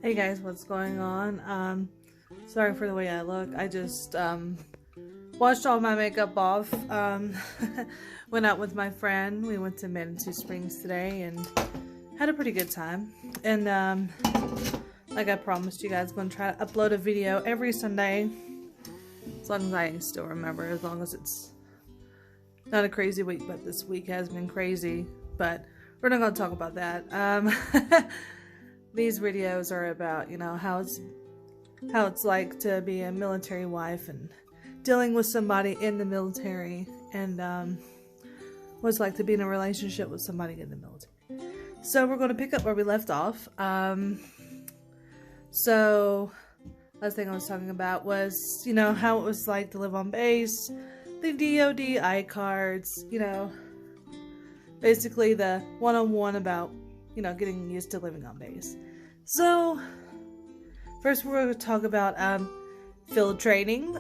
Hey guys, what's going on? Sorry for the way I look. I just washed all my makeup off. Went out with my friend. We went to Manitou Springs today and had a pretty good time. And like I promised you guys, I'm gonna try to upload a video every Sunday, as long as I still remember, as long as it's not a crazy week. But this week has been crazy, but we're not gonna talk about that. These videos are about, you know, how it's like to be a military wife and dealing with somebody in the military, and what it's like to be in a relationship with somebody in the military. So we're going to pick up where we left off. So last thing I was talking about was, you know, how it was like to live on base, the DOD I-cards, you know, basically the one-on-one about, you know, getting used to living on base. So first we're going to talk about field training.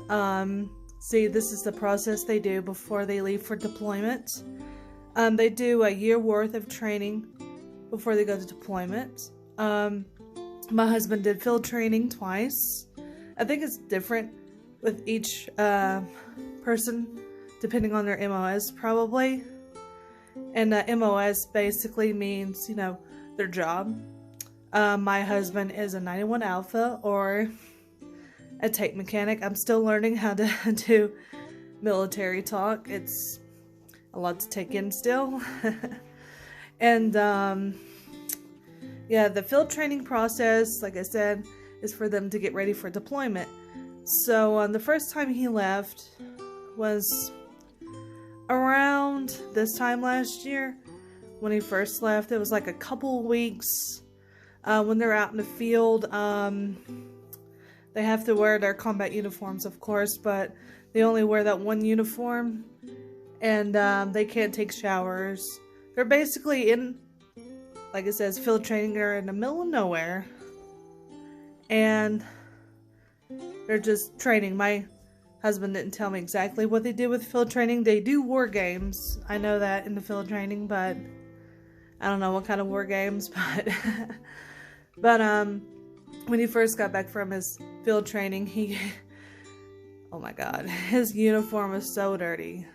See, this is the process they do before they leave for deployment. They do a year worth of training before they go to deployment. My husband did field training twice. I think it's different with each person depending on their MOS probably. And MOS basically means, you know, their job. My husband is a 91 Alpha or a tape mechanic. I'm still learning how to do military talk. It's a lot to take in still. And yeah, the field training process, like I said, is for them to get ready for deployment. So the first time he left was around this time last year. When he first left, it was like a couple weeks when they're out in the field. They have to wear their combat uniforms, of course, but they only wear that one uniform, and they can't take showers. They're basically in, like it says, field training. They're in the middle of nowhere, and they're just training. My husband didn't tell me exactly what they do with field training. They do war games. I know that in the field training, but I don't know what kind of war games. But when he first got back from his field training, oh my god, his uniform was so dirty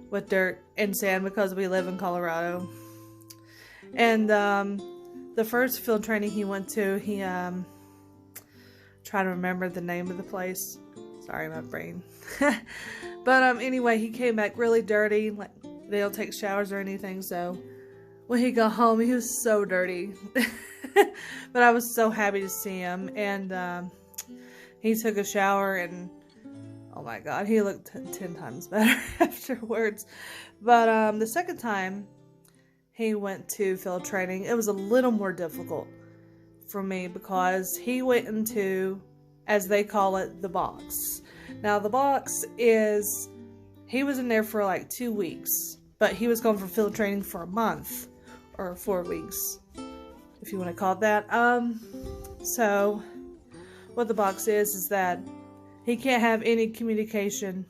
with dirt and sand because we live in Colorado. And the first field training he went to, he trying to remember the name of the place. Sorry, my brain. But anyway, he came back really dirty. Like, they don't take showers or anything, so when he got home, he was so dirty. But I was so happy to see him, and he took a shower, and oh my god, he looked 10 times better afterwards. But the second time he went to field training, it was a little more difficult for me because he went into, as they call it, the box. Now the box is, he was in there for like 2 weeks, but he was going for field training for a month or 4 weeks, if you want to call it that. So what the box is that he can't have any communication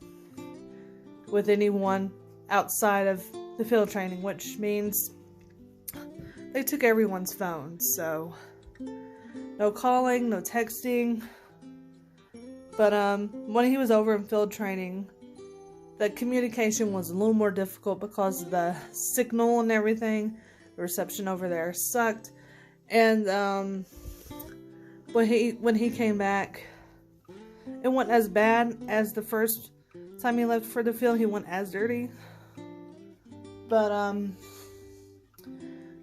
with anyone outside of the field training, which means they took everyone's phones, so no calling, no texting. But when he was over in field training, the communication was a little more difficult because of the signal and everything. The reception over there sucked. And when he came back, it wasn't as bad as the first time he left for the field. He wasn't as dirty. But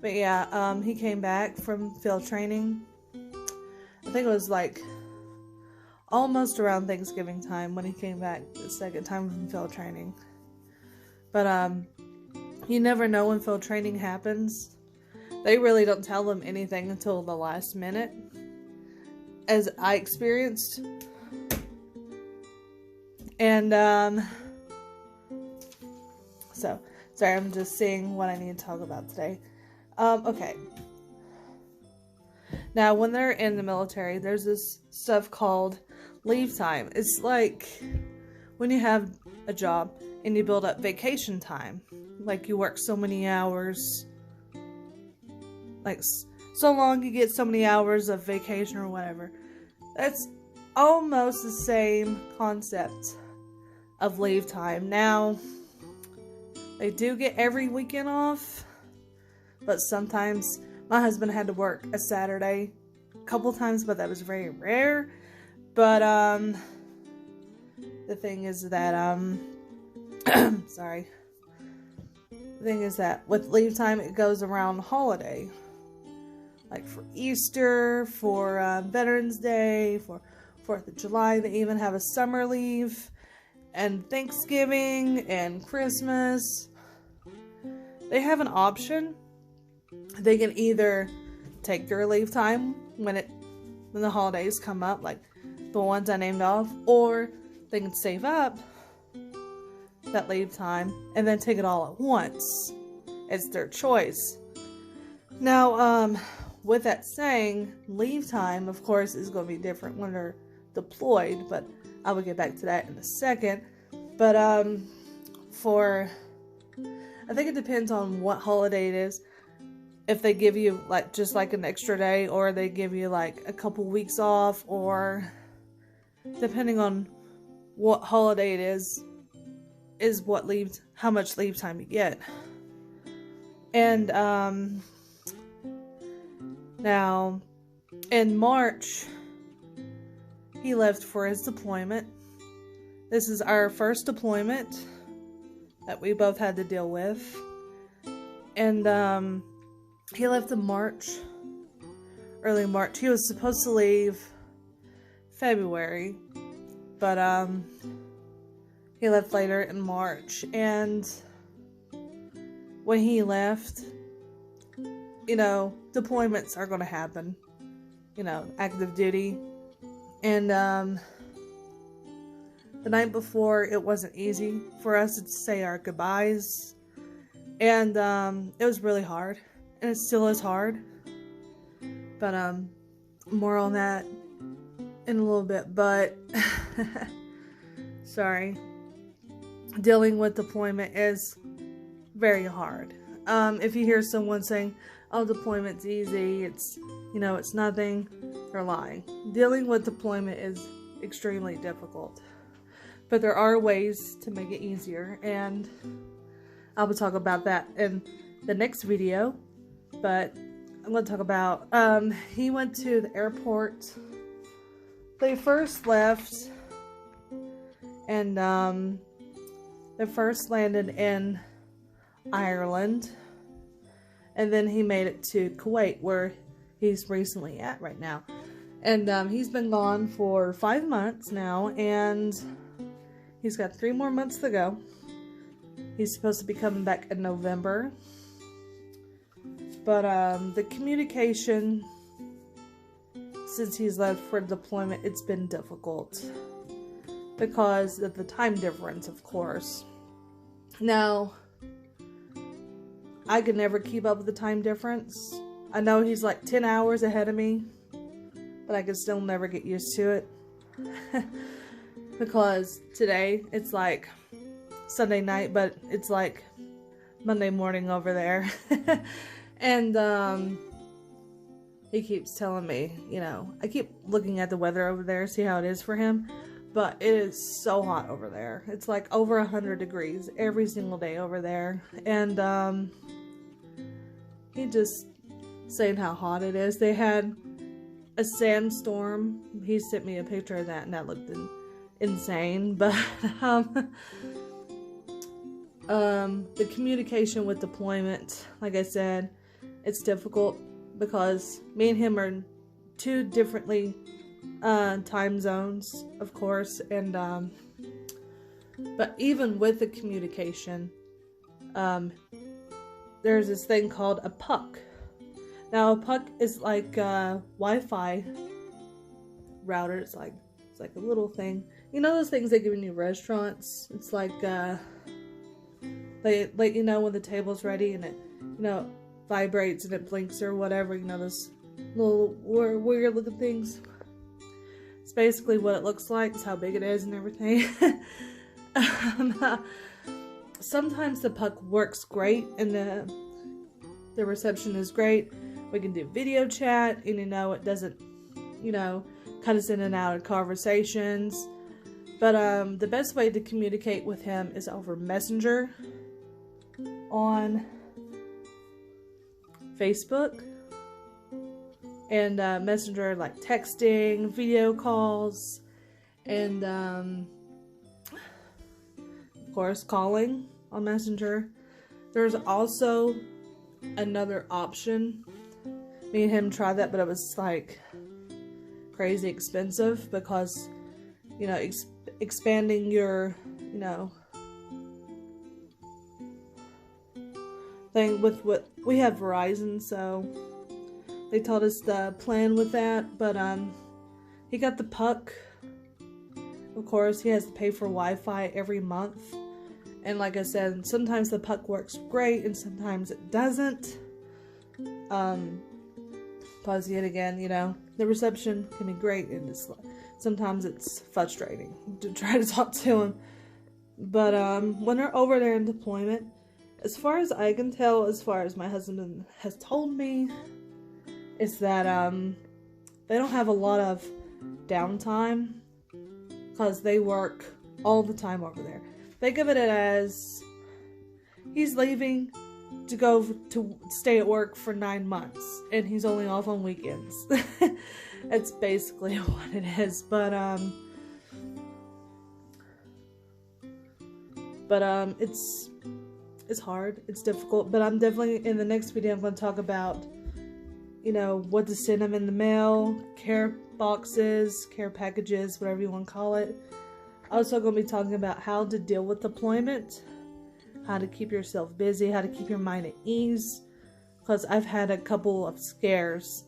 yeah, he came back from field training. I think it was like almost around Thanksgiving time when he came back the second time from field training. But you never know when field training happens. They really don't tell them anything until the last minute, as I experienced. And so sorry, I'm just seeing what I need to talk about today. Okay. Now, when they're in the military, there's this stuff called leave time. It's like when you have a job and you build up vacation time. Like you work so many hours, like so long you get so many hours of vacation or whatever. That's almost the same concept of leave time. Now, they do get every weekend off, but sometimes my husband had to work a Saturday a couple times, but that was very rare. But the thing is that sorry. The thing is that with leave time, it goes around holiday. Like for Easter, for Veterans Day, for 4th of July, they even have a summer leave, and Thanksgiving and Christmas. They have an option. They can either take their leave time when the holidays come up, like the ones I named off, or they can save up that leave time and then take it all at once. It's their choice. Now, with that saying, leave time, of course, is going to be different when they're deployed, but I will get back to that in a second. But I think it depends on what holiday it is. If they give you like just like an extra day, or they give you like a couple weeks off, or depending on what holiday it is what how much leave time you get. And now in March, he left for his deployment. This is our first deployment that we both had to deal with. And he left in March, early March. He was supposed to leave February, but he left later in March. And when he left, deployments are going to happen, active duty. And the night before, it wasn't easy for us to say our goodbyes. And it was really hard. And it still is hard. But more on that in a little bit. But sorry. Dealing with deployment is very hard. If you hear someone saying, "Oh, deployment's easy, it's nothing," they're lying. Dealing with deployment is extremely difficult. But there are ways to make it easier, and I will talk about that in the next video. But I'm going to talk about, he went to the airport. They first left, and they first landed in Ireland, and then he made it to Kuwait, where he's recently at right now. And he's been gone for 5 months now, and he's got 3 more months to go. He's supposed to be coming back in November. But the communication, since he's left for deployment, it's been difficult because of the time difference, of course. Now, I could never keep up with the time difference. I know he's like 10 hours ahead of me, but I could still never get used to it. Because today, it's like Sunday night, but it's like Monday morning over there. And he keeps telling me, I keep looking at the weather over there, see how it is for him. But it is so hot over there. It's like over 100 degrees every single day over there. And he just saying how hot it is. They had a sandstorm. He sent me a picture of that, and that looked insane. But the communication with deployment, like I said, it's difficult because me and him are 2 differently time zones, of course. And but even with the communication, there's this thing called a puck. Now, a puck is like a Wi-Fi router. It's like a little thing. Those things they give in your restaurants? It's like they let you know when the table's ready, and it vibrates and it blinks or whatever. Those little weird looking things. It's basically what it looks like. It's how big it is and everything. Sometimes the puck works great and the reception is great, We can do video chat, and it doesn't, cut us in and out of conversations. But the best way to communicate with him is over Messenger on Facebook. And Messenger, like texting, video calls, and of course calling on Messenger. There's also another option. Me and him tried that, but it was like crazy expensive because expanding your thing with what we have Verizon, so they told us the plan with that. But he got the puck. Of course, he has to pay for Wi-Fi every month. And like I said, sometimes the puck works great and sometimes it doesn't. Pause yet again, the reception can be great and sometimes it's frustrating to try to talk to him. But when they're over there in deployment, as far as I can tell, as far as my husband has told me, is that they don't have a lot of downtime because they work all the time over there. Think of it as he's leaving to go to stay at work for 9 months, and he's only off on weekends. That's basically what it is. But it's hard. It's difficult. But I'm definitely, in the next video, I'm going to talk about what to send him in the mail, care boxes, care packages, whatever you want to call it. Also going to be talking about how to deal with deployment, how to keep yourself busy, how to keep your mind at ease, because I've had a couple of scares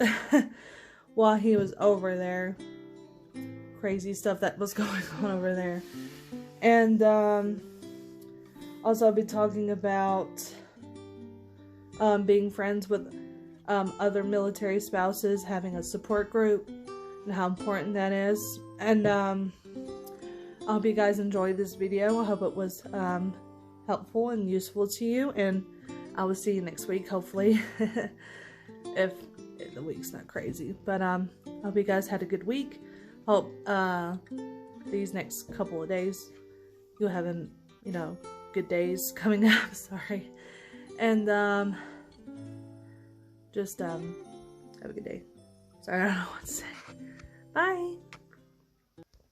while he was over there. Crazy stuff that was going on over there. And also I'll be talking about being friends with other military spouses, having a support group, and how important that is. And I hope you guys enjoyed this video. I hope it was helpful and useful to you, and I will see you next week, hopefully, if the week's not crazy. But I hope you guys had a good week. Hope these next couple of days you'll have good days coming up. Sorry. And just have a good day. Sorry, I don't know what to say. Bye.